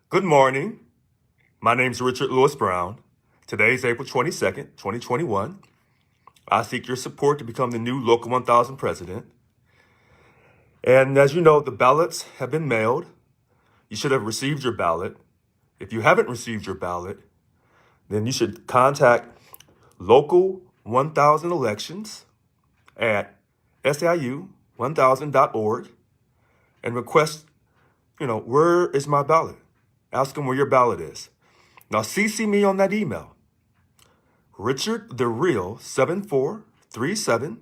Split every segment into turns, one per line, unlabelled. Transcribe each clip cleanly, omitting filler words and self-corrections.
Good morning. My name is Richard Lewis Brown. Today is April 22nd, 2021. I seek your support to become the new Local 1000 president. And as you know, the ballots have been mailed. You should have received your ballot. If you haven't received your ballot, then you should contact Local 1000 Elections at SIU1000.org and request, where is my ballot? Ask them where your ballot is. Now, CC me on that email, richardthereal7437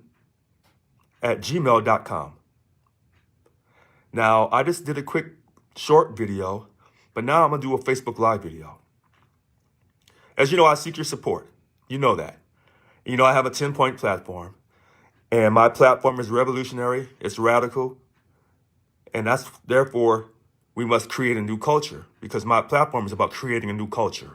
at gmail.com. Now, I just did a quick short video, but now I'm going to do a Facebook Live video. As you know, I seek your support. You know that. I have a 10-point platform, and my platform is revolutionary, it's radical, and therefore, we must create a new culture because my platform is about creating a new culture.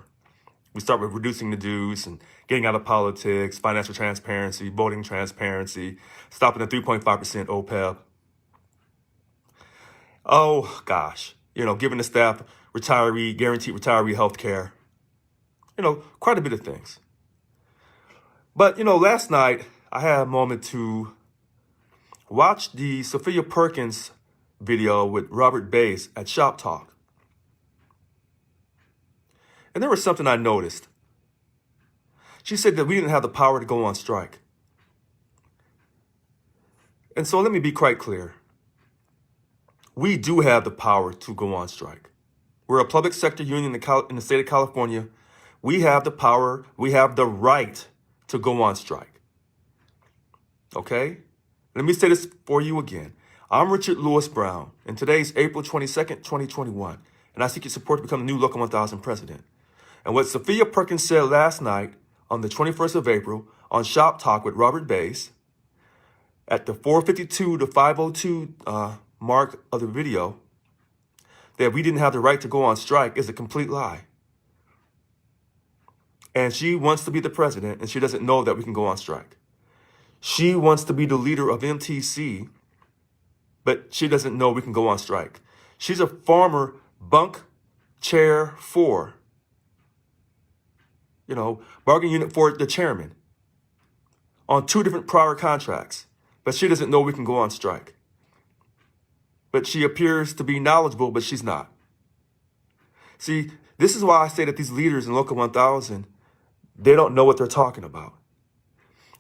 We start with reducing the dues and getting out of politics, financial transparency, voting transparency, stopping the 3.5% OPEB. Oh, gosh, giving the staff guaranteed retiree health care. Quite a bit of things. But, last night I had a moment to watch the Sophia Perkins video with Robert Bayze at ShopTalk. And there was something I noticed. She said that we didn't have the power to go on strike. And so let me be quite clear. We do have the power to go on strike. We're a public sector union in the state of California. We have the power, we have the right to go on strike. Okay? Let me say this for you again. I'm Richard Lewis Brown, and today is April 22nd, 2021, and I seek your support to become the new Local 1000 president. And what Sophia Perkins said last night on the 21st of April on Shop Talk with Robert Bayze at the 4:52 to 5:02 mark of the video, that we didn't have the right to go on strike is a complete lie. And she wants to be the president, and she doesn't know that we can go on strike. She wants to be the leader of MTC, but she doesn't know we can go on strike. She's a former bunk chair 4, bargain unit for the chairman on 2 different prior contracts, but she doesn't know we can go on strike. But she appears to be knowledgeable, but she's not. See, this is why I say that these leaders in Local 1000, they don't know what they're talking about.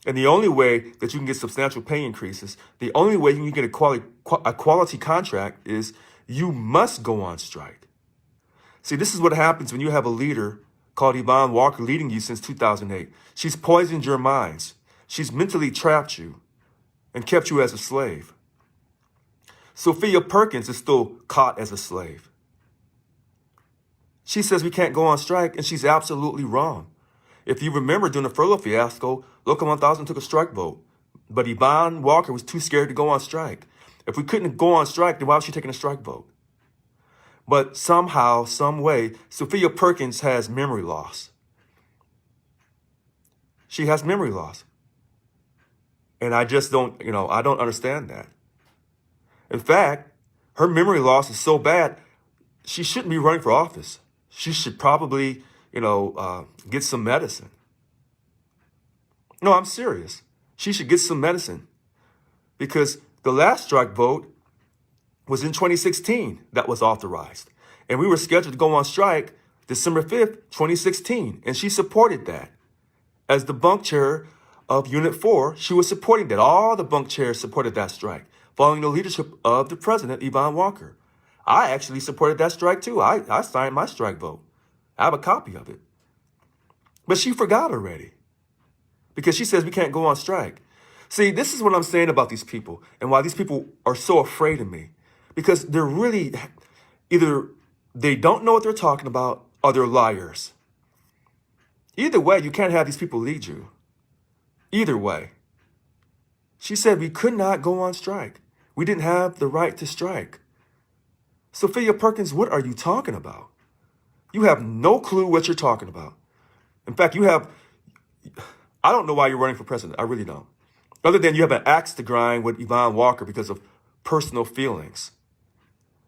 And the only way that you can get substantial pay increases, the only way you can get a quality contract is you must go on strike. See, this is what happens when you have a leader called Yvonne Walker leading you since 2008. She's poisoned your minds. She's mentally trapped you and kept you as a slave. Sophia Perkins is still caught as a slave. She says we can't go on strike, and she's absolutely wrong. If you remember, during the furlough fiasco, Local 1000 took a strike vote, but Yvonne Walker was too scared to go on strike. If we couldn't go on strike, then why was she taking a strike vote? But somehow, some way, Sophia Perkins has memory loss. She has memory loss. And I just don't, I don't understand that. In fact, her memory loss is so bad, she shouldn't be running for office. She should probably get some medicine. No, I'm serious. She should get some medicine because the last strike vote was in 2016 that was authorized. And we were scheduled to go on strike December 5th, 2016. And she supported that. As the bunk chair of Unit 4, she was supporting that. All the bunk chairs supported that strike, following the leadership of the president, Yvonne Walker. I actually supported that strike too. I signed my strike vote. I have a copy of it. But she forgot already because she says we can't go on strike. See, this is what I'm saying about these people and why these people are so afraid of me, because they're really either they don't know what they're talking about or they're liars. Either way, you can't have these people lead you. Either way. She said we could not go on strike. We didn't have the right to strike. Sophia Perkins, what are you talking about? You have no clue what you're talking about. In fact, I don't know why you're running for president. I really don't. Other than you have an axe to grind with Yvonne Walker because of personal feelings.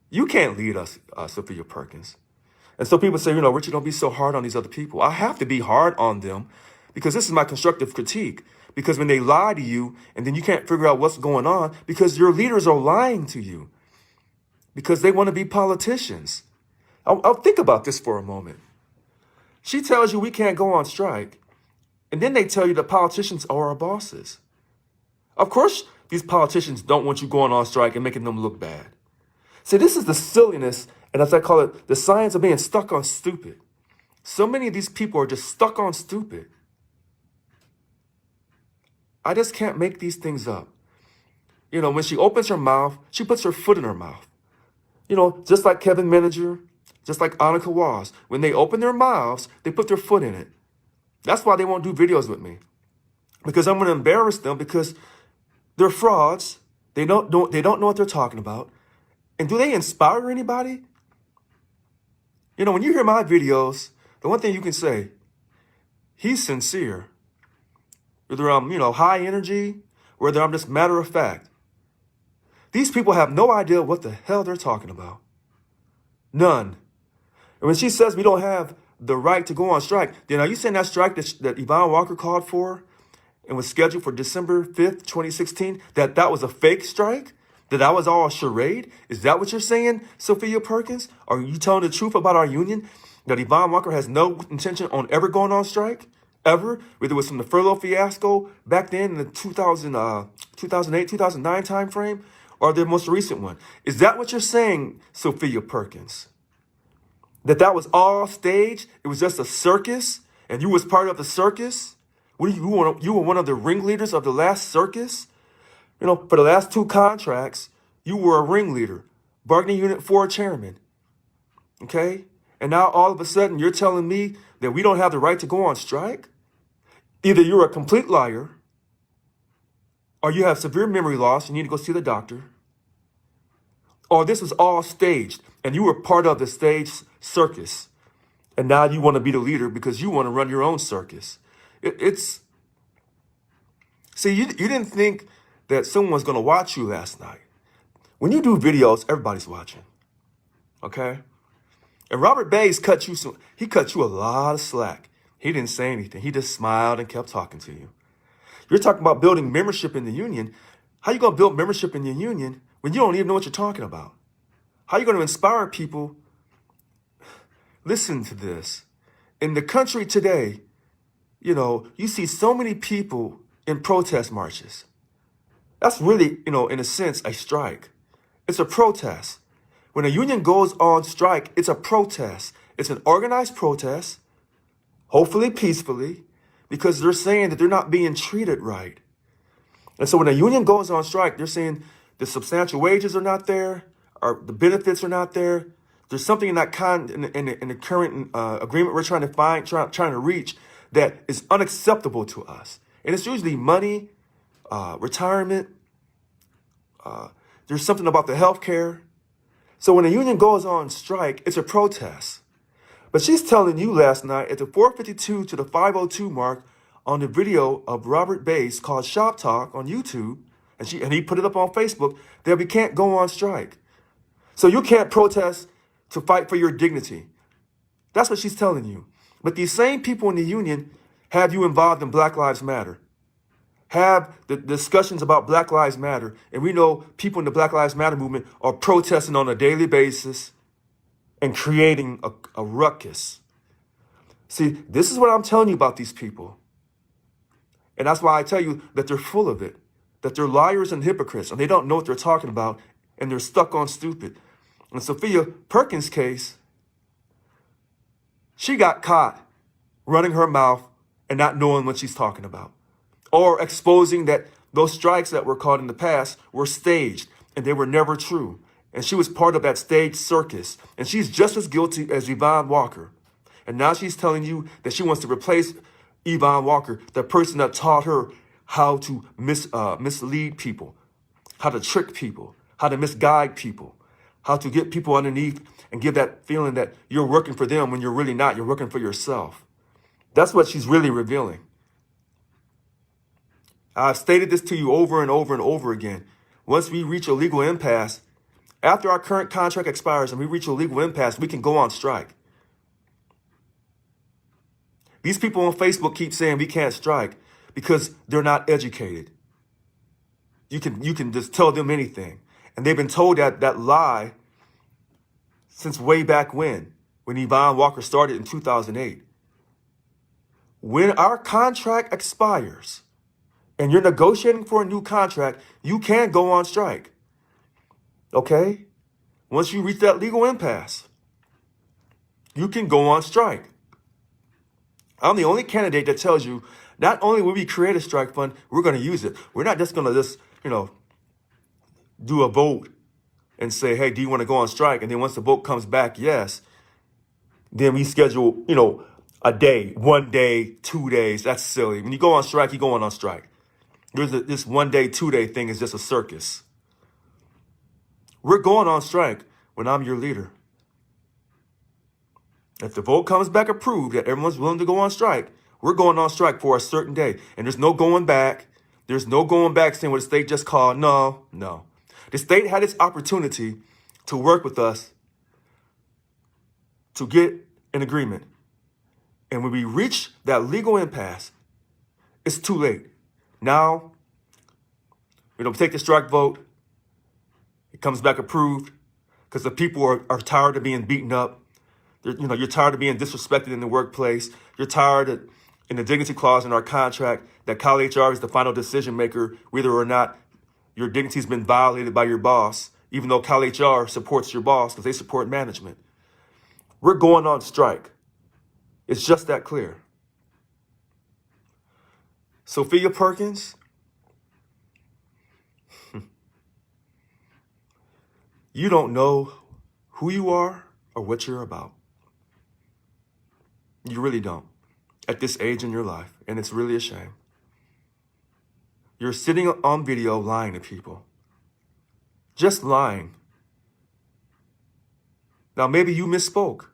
You can't lead us, Sophia Perkins. And so people say, Richard, don't be so hard on these other people. I have to be hard on them because this is my constructive critique. Because when they lie to you and then you can't figure out what's going on because your leaders are lying to you because they want to be politicians. I'll think about this for a moment. She tells you we can't go on strike. And then they tell you that politicians are our bosses. Of course, these politicians don't want you going on strike and making them look bad. See, this is the silliness, and as I call it, the science of being stuck on stupid. So many of these people are just stuck on stupid. I just can't make these things up. When she opens her mouth, she puts her foot in her mouth. Just like Kevin Manager, just like Annika Was. When they open their mouths, they put their foot in it. That's why they won't do videos with me. Because I'm going to embarrass them because they're frauds. They don't know what they're talking about. And do they inspire anybody? When you hear my videos, the one thing you can say, he's sincere. Whether I'm, high energy, whether I'm just matter of fact. These people have no idea what the hell they're talking about. None. And when she says we don't have the right to go on strike, then are you saying that strike that Yvonne Walker called for and was scheduled for December 5th, 2016, that was a fake strike? That was all a charade? Is that what you're saying, Sophia Perkins? Are you telling the truth about our union? That Yvonne Walker has no intention on ever going on strike? Ever? Whether it was from the furlough fiasco back then in the 2008, 2009 timeframe, or the most recent one. Is that what you're saying, Sophia Perkins? That was all staged? It was just a circus? And you was part of the circus? You were one of the ringleaders of the last circus? For the last 2 contracts, you were a ringleader, bargaining unit 4 chairman. Okay? And now all of a sudden you're telling me that we don't have the right to go on strike? Either you're a complete liar, or you have severe memory loss, you need to go see the doctor, or this was all staged, and you were part of the staged circus, and now you want to be the leader because you want to run your own circus. See, you didn't think that someone was going to watch you last night. When you do videos, everybody's watching, okay? And Robert Bayze cut you a lot of slack. He didn't say anything. He just smiled and kept talking to you. You're talking about building membership in the union. How are you going to build membership in your union when you don't even know what you're talking about? How are you going to inspire people? Listen to this. In the country today, you see so many people in protest marches. That's really, in a sense, a strike. It's a protest. When a union goes on strike, it's a protest. It's an organized protest, hopefully peacefully, because they're saying that they're not being treated right. And so when a union goes on strike, they're saying the substantial wages are not there, or the benefits are not there. There's something in that in the current agreement we're trying to reach that is unacceptable to us. And it's usually money, retirement. There's something about the health care. So when a union goes on strike, it's a protest. But she's telling you last night at the 4:52 to the 5:02 mark on the video of Robert Bayze called ShopTalk on YouTube, and he put it up on Facebook, that we can't go on strike. So you can't protest to fight for your dignity. That's what she's telling you. But these same people in the union have you involved in Black Lives Matter. Have the discussions about Black Lives Matter. And we know people in the Black Lives Matter movement are protesting on a daily basis and creating a ruckus. See, this is what I'm telling you about these people. And that's why I tell you that they're full of it, that they're liars and hypocrites, and they don't know what they're talking about, and they're stuck on stupid. In Sophia Perkins' case, she got caught running her mouth and not knowing what she's talking about, or exposing that those strikes that were called in the past were staged and they were never true. And she was part of that staged circus. And she's just as guilty as Yvonne Walker. And now she's telling you that she wants to replace Yvonne Walker, the person that taught her how to mislead people, how to trick people, how to misguide people, how to get people underneath and give that feeling that you're working for them when you're really not. You're working for yourself. That's what she's really revealing. I've stated this to you over and over and over again. Once we reach a legal impasse, after our current contract expires and we reach a legal impasse, we can go on strike. These people on Facebook keep saying we can't strike because they're not educated. You can just tell them anything. And they've been told that lie since way back when Yvonne Walker started in 2008. When our contract expires and you're negotiating for a new contract, you can go on strike. Okay? Once you reach that legal impasse, you can go on strike. I'm the only candidate that tells you not only will we create a strike fund, we're going to use it. We're not just going to do a vote and say, hey, do you want to go on strike? And then once the vote comes back, yes, then we schedule, a day, 1 day, 2 days. That's silly. When you go on strike, you're going on strike. This 1 day, 2 day thing is just a circus. We're going on strike when I'm your leader. If the vote comes back approved that everyone's willing to go on strike, we're going on strike for a certain day. And there's no going back. There's no going back saying what the state just called. No. The state had its opportunity to work with us to get an agreement. And when we reach that legal impasse, it's too late. Now, we take the strike vote. It comes back approved because the people are tired of being beaten up. You're tired of being disrespected in the workplace. You're tired of, in the dignity clause in our contract, that Cal HR is the final decision maker, whether or not your dignity has been violated by your boss, even though Cal HR supports your boss because they support management. We're going on strike. It's just that clear. Sophia Perkins, you don't know who you are or what you're about. You really don't at this age in your life, and it's really a shame. You're sitting on video lying to people. Just lying. Now, maybe you misspoke.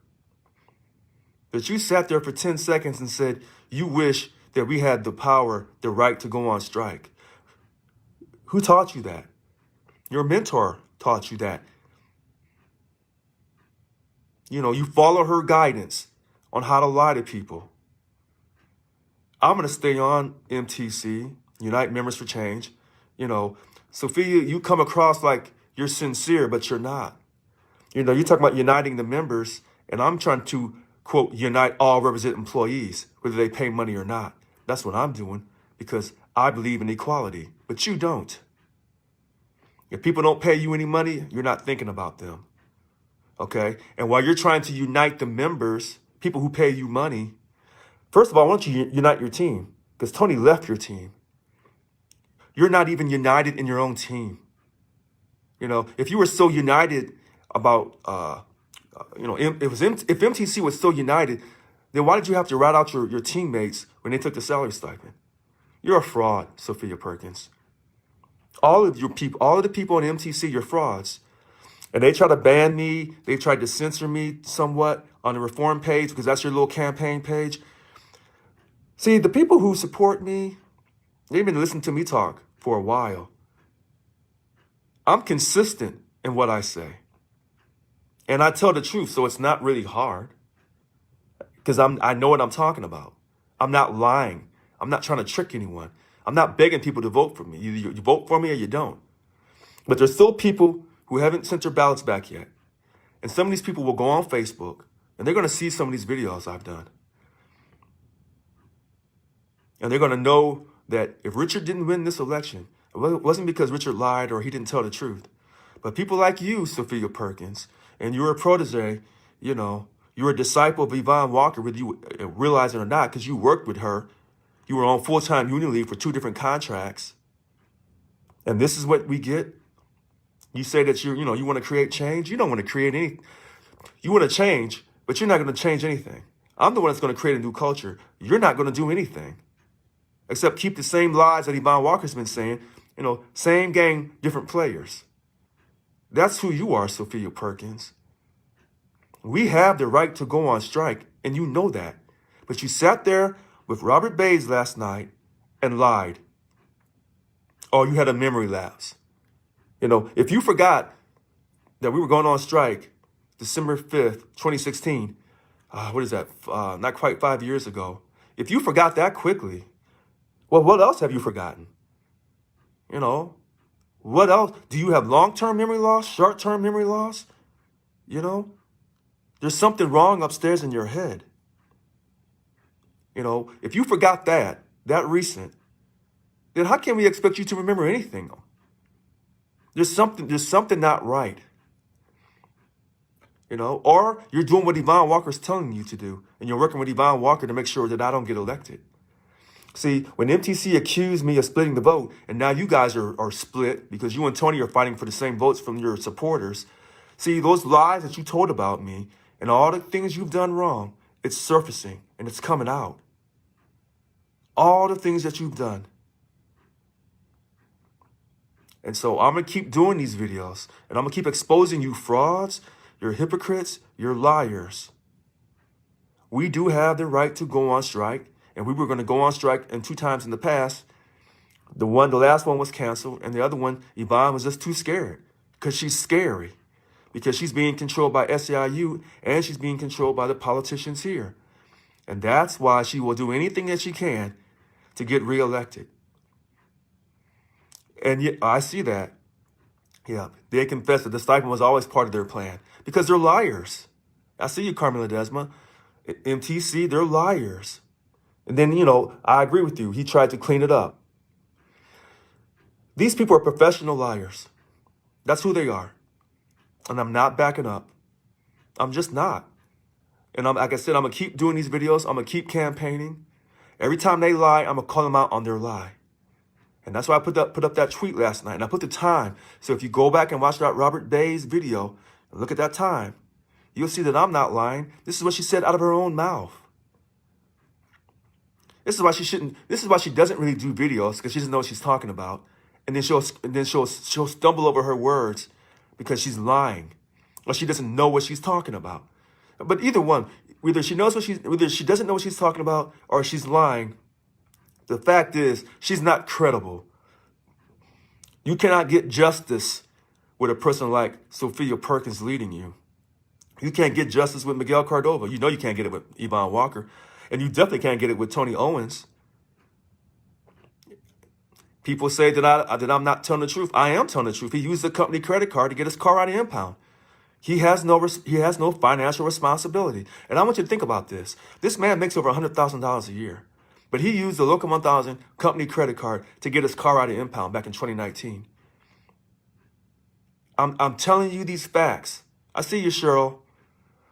But you sat there for 10 seconds and said, you wish that we had the power, the right to go on strike. Who taught you that? Your mentor taught you that. You follow her guidance on how to lie to people. I'm going to stay on MTC, Unite Members for Change. Sophia, you come across like you're sincere, but you're not. You're talking about uniting the members, and I'm trying to, quote, unite all represented employees, whether they pay money or not. That's what I'm doing because I believe in equality, but you don't. If people don't pay you any money, you're not thinking about them. Okay? And while you're trying to unite the members, people who pay you money, first of all, why don't you unite your team? Because Tony left your team. You're not even united in your own team. If you were so united about, if MTC was so united, then why did you have to rat out your teammates when they took the salary stipend? You're a fraud, Sophia Perkins. All of the people in MTC, you're frauds. And they try to ban me. They tried to censor me somewhat on the reform page because that's your little campaign page. See, the people who support me, they've been listening to me talk for a while. I'm consistent in what I say. And I tell the truth, so it's not really hard. Because I know what I'm talking about. I'm not lying. I'm not trying to trick anyone. I'm not begging people to vote for me. You vote for me or you don't. But there's still people who haven't sent their ballots back yet. And some of these people will go on Facebook and they're going to see some of these videos I've done. And they're going to know that if Richard didn't win this election, it wasn't because Richard lied or he didn't tell the truth. But people like you, Sophia Perkins, and you're a protege, you're a disciple of Yvonne Walker, whether you realize it or not, because you worked with her. You were on full-time union leave for 2 different contracts. And this is what we get. You say that you want to create change. You don't want to create any. You want to change, but you're not going to change anything. I'm the one that's going to create a new culture. You're not going to do anything except keep the same lies that Yvonne Walker's been saying. Same game, different players. That's who you are, Sophia Perkins. We have the right to go on strike, and you know that. But you sat there with Robert Bayze last night and lied. Or you had a memory lapse. If you forgot that we were going on strike December 5th, 2016, what is that? Not quite 5 years ago. If you forgot that quickly, well, what else have you forgotten? You know, what else? Do you have long-term memory loss, short-term memory loss? You know, there's something wrong upstairs in your head. You know, if you forgot that recent, then how can we expect you to remember anything? There's something not right. You know, or you're doing what Yvonne Walker's telling you to do, and you're working with Yvonne Walker to make sure that I don't get elected. See, when MTC accused me of splitting the vote, and now you guys are split because you and Tony are fighting for the same votes from your supporters. See, those lies that you told about me and all the things you've done wrong, it's surfacing and it's coming out. All the things that you've done. And so I'm going to keep doing these videos, and I'm going to keep exposing you frauds, you're hypocrites, you're liars. We do have the right to go on strike, and we were going to go on strike 2 times in the past. The last one was canceled, and the other one, Yvonne was just too scared because she's scary, because she's being controlled by SEIU and she's being controlled by the politicians here. And that's why she will do anything that she can to get reelected. And yet, I see that. Yeah, they confess that the stipend was always part of their plan because they're liars. I see you, Carmen Ledesma. MTC, they're liars. And then, you know, I agree with you. He tried to clean it up. These people are professional liars. That's who they are. And I'm not backing up. I'm just not. And like I said, I'm going to keep doing these videos. I'm going to keep campaigning. Every time they lie, I'm going to call them out on their lie. And that's why I put up that tweet last night. And I put the time. So if you go back and watch that Robert Bayze video and look at that time, you'll see that I'm not lying. This is what she said out of her own mouth. This is why she doesn't really do videos, because she doesn't know what she's talking about. And then she'll stumble over her words because she's lying, or she doesn't know what she's talking about. But either one, whether she doesn't know what she's talking about or she's lying, the fact is she's not credible. You cannot get justice with a person like Sophia Perkins leading you. You can't get justice with Miguel Cordova. You know you can't get it with Yvonne Walker. And you definitely can't get it with Tony Owens. People say that I'm not telling the truth. I am telling the truth. He used the company credit card to get his car out of impound. He has no financial responsibility. And I want you to think about this. This man makes over $100,000 a year. But he used the Local 1000 company credit card to get his car out of impound back in 2019. I'm telling you these facts. I see you, Cheryl.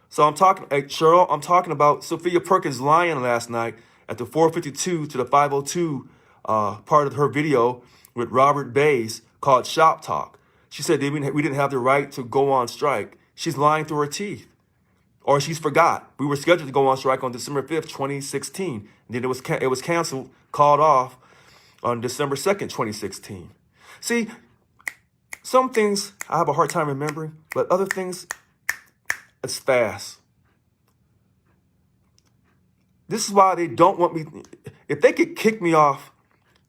So I'm talking about Sophia Perkins lying last night at the 452 to the 502 part of her video with Robert Bayze called ShopTalk. She said we didn't have the right to go on strike. She's lying through her teeth. Or she's forgot. We were scheduled to go on strike on December 5th, 2016. And then it was canceled, called off on December 2nd, 2016. See, some things I have a hard time remembering, but other things, it's fast. This is why they don't want me. If they could kick me off,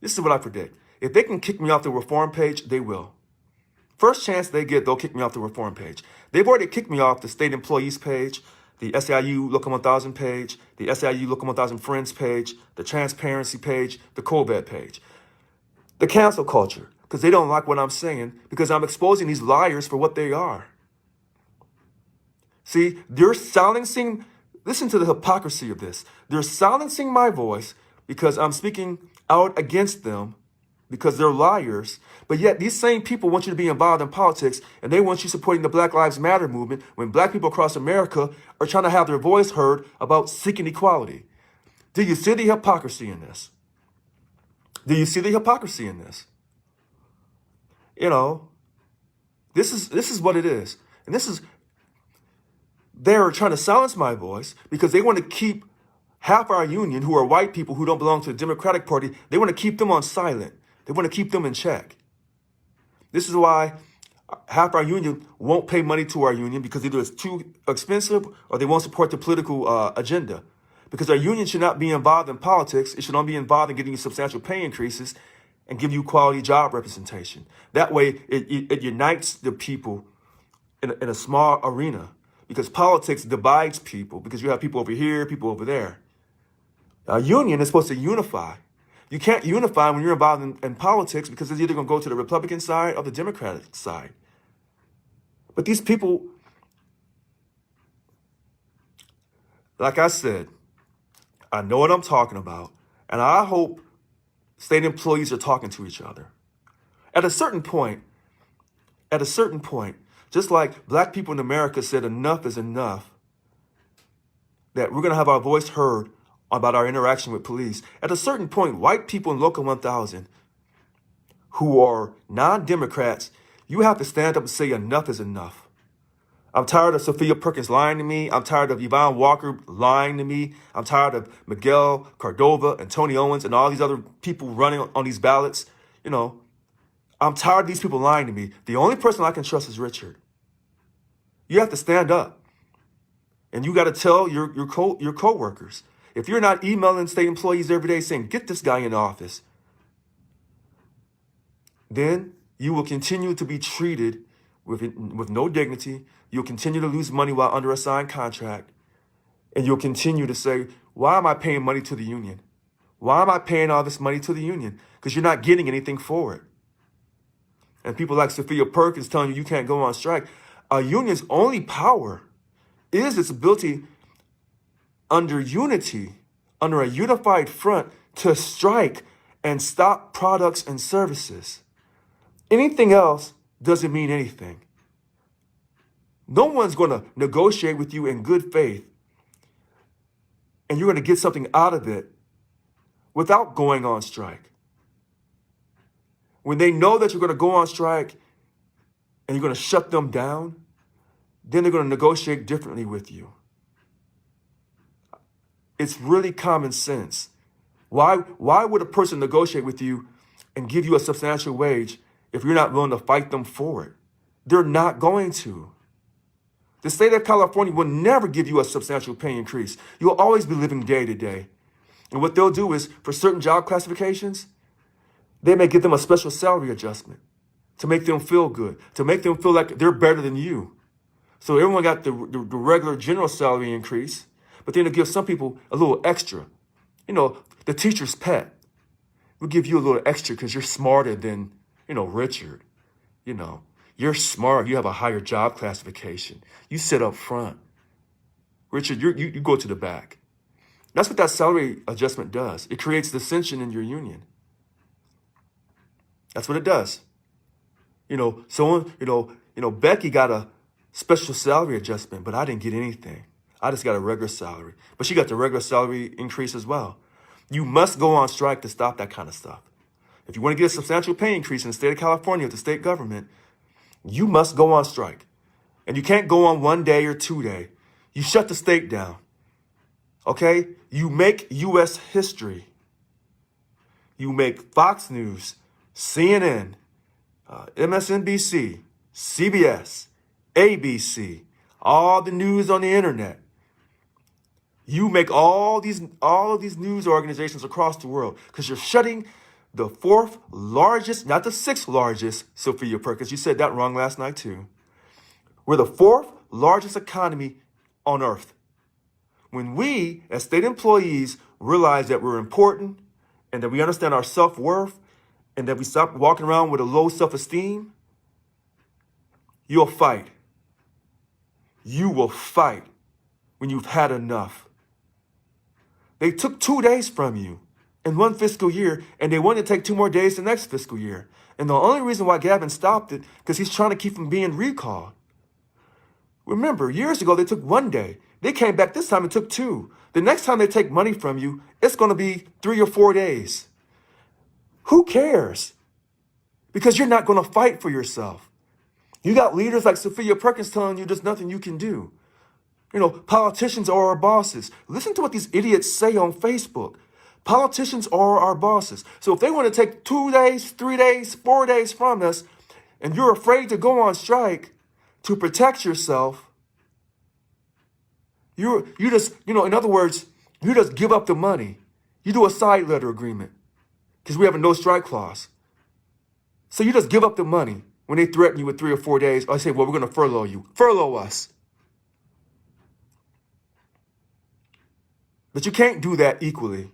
this is what I predict. If they can kick me off the reform page, they will. First chance they get, they'll kick me off the reform page. They've already kicked me off the state employees page, the SEIU Local 1000 page, the SEIU Local 1000 Friends page, the transparency page, the COVID page. The cancel culture, because they don't like what I'm saying, because I'm exposing these liars for what they are. See, they're silencing, listen to the hypocrisy of this. They're silencing my voice because I'm speaking out against them, because they're liars. But yet these same people want you to be involved in politics, and they want you supporting the Black Lives Matter movement when black people across America are trying to have their voice heard about seeking equality. Do you see the hypocrisy in this? Do you see the hypocrisy in this? You know, this is what it is. And they're trying to silence my voice because they want to keep half our union, who are white people who don't belong to the Democratic Party, they want to keep them on silent. They want to keep them in check. This is why half our union won't pay money to our union, because either it's too expensive or they won't support the political agenda. Because our union should not be involved in politics. It should only be involved in getting you substantial pay increases and give you quality job representation. That way, it unites the people in a small arena, because politics divides people, because you have people over here, people over there. A union is supposed to unify. You can't unify when you're involved in politics because it's either going to go to the Republican side or the Democratic side. But these people, like I said, I know what I'm talking about. And I hope state employees are talking to each other. At a certain point, just like black people in America said enough is enough, that we're going to have our voice heard about our interaction with police. At a certain point, white people in Local 1000 who are non-Democrats, you have to stand up and say enough is enough. I'm tired of Sophia Perkins lying to me. I'm tired of Yvonne Walker lying to me. I'm tired of Miguel Cordova and Tony Owens and all these other people running on these ballots. You know, I'm tired of these people lying to me. The only person I can trust is Richard. You have to stand up. And you got to tell your co-workers. If you're not emailing state employees every day saying, get this guy in office, then you will continue to be treated with no dignity. You'll continue to lose money while under a signed contract. And you'll continue to say, why am I paying money to the union? Why am I paying all this money to the union? Because you're not getting anything for it. And people like Sophia Perkins telling you can't go on strike. A union's only power is its ability under unity, under a unified front, to strike and stop products and services. Anything else doesn't mean anything. No one's going to negotiate with you in good faith, and you're going to get something out of it without going on strike. When they know that you're going to go on strike and you're going to shut them down, then they're going to negotiate differently with you. It's really common sense. Why would a person negotiate with you and give you a substantial wage if you're not willing to fight them for it? They're not going to. The state of California will never give you a substantial pay increase. You'll always be living day to day. And what they'll do is, for certain job classifications, they may give them a special salary adjustment to make them feel good, to make them feel like they're better than you. So everyone got the regular general salary increase, but then they'll give some people a little extra. You know, the teacher's pet. We'll give you a little extra because you're smarter than, Richard. You're smart. You have a higher job classification. You sit up front. Richard, you go to the back. That's what that salary adjustment does. It creates dissension in your union. That's what it does. Becky got a special salary adjustment, but I didn't get anything. I just got a regular salary. But she got the regular salary increase as well. You must go on strike to stop that kind of stuff. If you want to get a substantial pay increase in the state of California with the state government, you must go on strike. And you can't go on 1 day or 2 day. You shut the state down. Okay? You make U.S. history. You make Fox News, CNN, MSNBC, CBS, ABC, all the news on the internet. You make all of these news organizations across the world because you're shutting the fourth largest, not the sixth largest, Sophia Perkins. You said that wrong last night too. We're the fourth largest economy on earth. When we, as state employees, realize that we're important and that we understand our self-worth and that we stop walking around with a low self-esteem, you'll fight. You will fight when you've had enough. They took 2 days from you in one fiscal year, and they want to take 2 more days the next fiscal year. And the only reason why Gavin stopped it, because he's trying to keep from being recalled. Remember, years ago, they took 1 day. They came back this time and took 2. The next time they take money from you, it's going to be 3 or 4 days. Who cares? Because you're not going to fight for yourself. You got leaders like Sophia Perkins telling you there's nothing you can do. Politicians are our bosses. Listen to what these idiots say on Facebook. Politicians are our bosses. So if they want to take 2 days, 3 days, 4 days from us, and you're afraid to go on strike to protect yourself, you just, in other words, you just give up the money. You do a side letter agreement because we have a no strike clause. So you just give up the money when they threaten you with 3 or 4 days. I say, well, we're going to furlough you. Furlough us. But you can't do that equally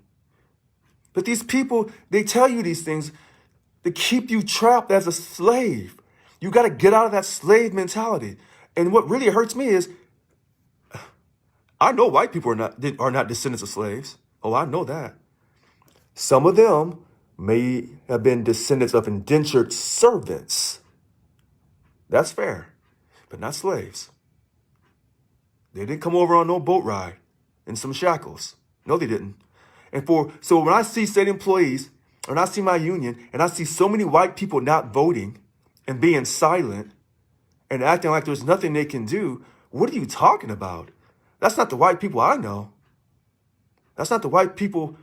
But these people, they tell you these things to keep you trapped as a slave. You got to get out of that slave mentality. And what really hurts me is, I know white people are not descendants of slaves. Oh, I know that. Some of them may have been descendants of indentured servants. That's fair, but not slaves. They didn't come over on no boat ride in some shackles. No, they didn't. So when I see state employees, when I see my union, and I see so many white people not voting and being silent and acting like there's nothing they can do, what are you talking about? That's not the white people I know. That's not the white people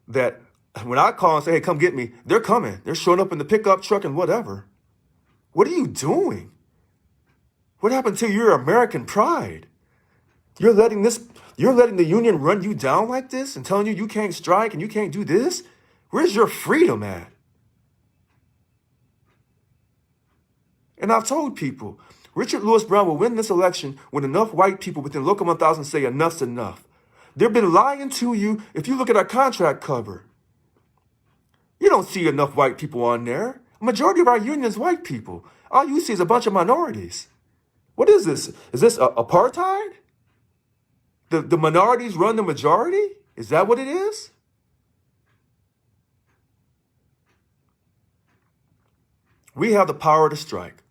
that when I call and say, hey, come get me, they're coming. They're showing up in the pickup truck and whatever. What are you doing? What happened to your American pride? You're letting the union run you down like this and telling you can't strike and you can't do this? Where's your freedom at? And I've told people, Richard Lewis Brown will win this election when enough white people within Local 1000 say enough's enough. They've been lying to you. If you look at our contract cover, you don't see enough white people on there. A majority of our union is white people. All you see is a bunch of minorities. What is this? Is this apartheid? The minorities run the majority? Is that what it is? We have the power to strike.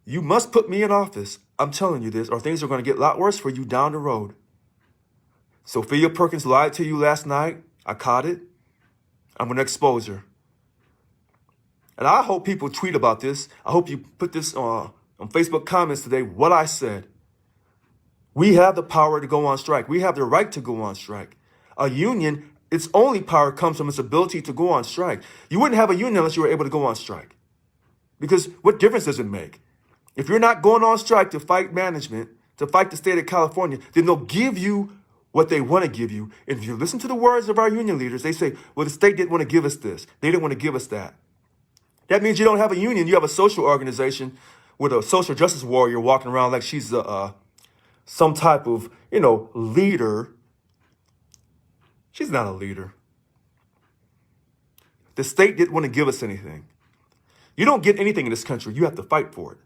You must put me in office. I'm telling you this, or things are going to get a lot worse for you down the road. Sophia Perkins lied to you last night. I caught it. I'm going to expose her. And I hope people tweet about this. I hope you put this on Facebook comments today, what I said. We have the power to go on strike. We have the right to go on strike. A union, its only power comes from its ability to go on strike. You wouldn't have a union unless you were able to go on strike. Because what difference does it make? If you're not going on strike to fight management, to fight the state of California, then they'll give you what they want to give you. And if you listen to the words of our union leaders, they say, well, the state didn't want to give us this. They didn't want to give us that. That means you don't have a union. You have a social organization with a social justice warrior walking around like she's some type of, leader. She's not a leader. The state didn't want to give us anything. You don't get anything in this country. You have to fight for it.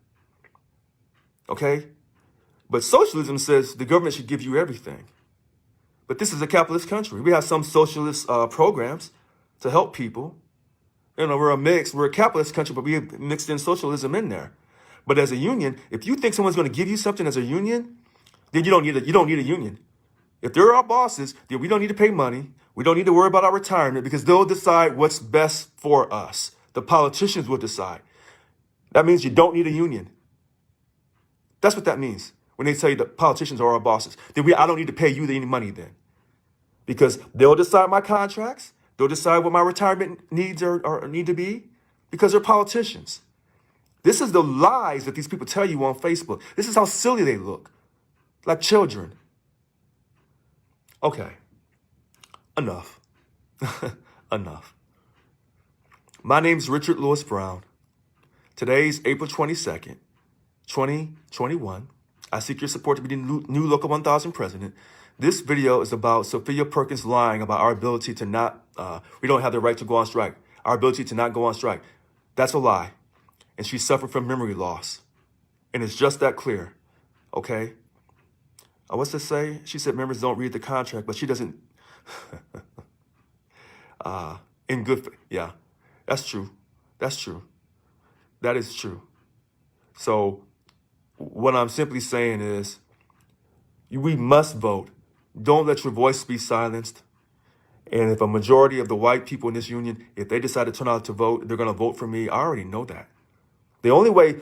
Okay? But socialism says the government should give you everything. But this is a capitalist country. We have some socialist programs to help people. We're a capitalist country, but we have mixed in socialism in there. But as a union, if you think someone's going to give you something as a union, then you don't need a union. If they're our bosses, then we don't need to pay money. We don't need to worry about our retirement because they'll decide what's best for us. The politicians will decide. That means you don't need a union. That's what that means when they tell you that politicians are our bosses. Then I don't need to pay you any money then. Because they'll decide my contracts. They'll decide what my retirement needs need to be because they're politicians. This is the lies that these people tell you on Facebook. This is how silly they look. Like children. Okay. Enough. Enough. My name's Richard Lewis Brown. Today's April 22nd, 2021. I seek your support to be the new Local 1000 president. This video is about Sophia Perkins lying about our ability to we don't have the right to go on strike. Our ability to not go on strike. That's a lie. And she suffered from memory loss. And it's just that clear. Okay? What's this say? She said members don't read the contract, but she doesn't. Yeah, that's true. That's true. That is true. So what I'm simply saying is we must vote. Don't let your voice be silenced. And if a majority of the white people in this union, if they decide to turn out to vote, they're going to vote for me. I already know that. The only way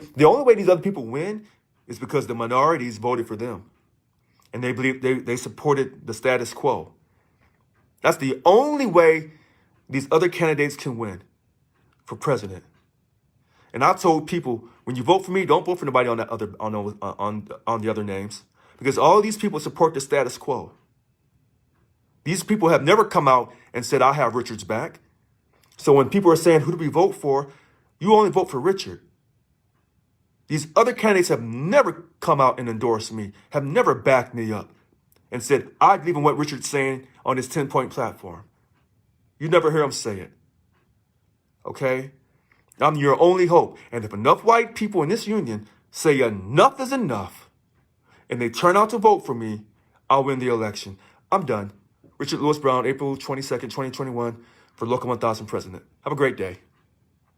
these other people win is because the minorities voted for them. And they believe they supported the status quo. That's the only way these other candidates can win for president. And I told people, when you vote for me, don't vote for nobody on the other names, because all these people support the status quo. These people have never come out and said, I have Richard's back. So when people are saying, who do we vote for? You only vote for Richard. These other candidates have never come out and endorsed me, have never backed me up and said, I believe in what Richard's saying on his 10-point platform. You never hear them say it. Okay? I'm your only hope. And if enough white people in this union say enough is enough, and they turn out to vote for me, I'll win the election. I'm done. Richard Lewis Brown, April 22nd, 2021, for Local 1000 President. Have a great day.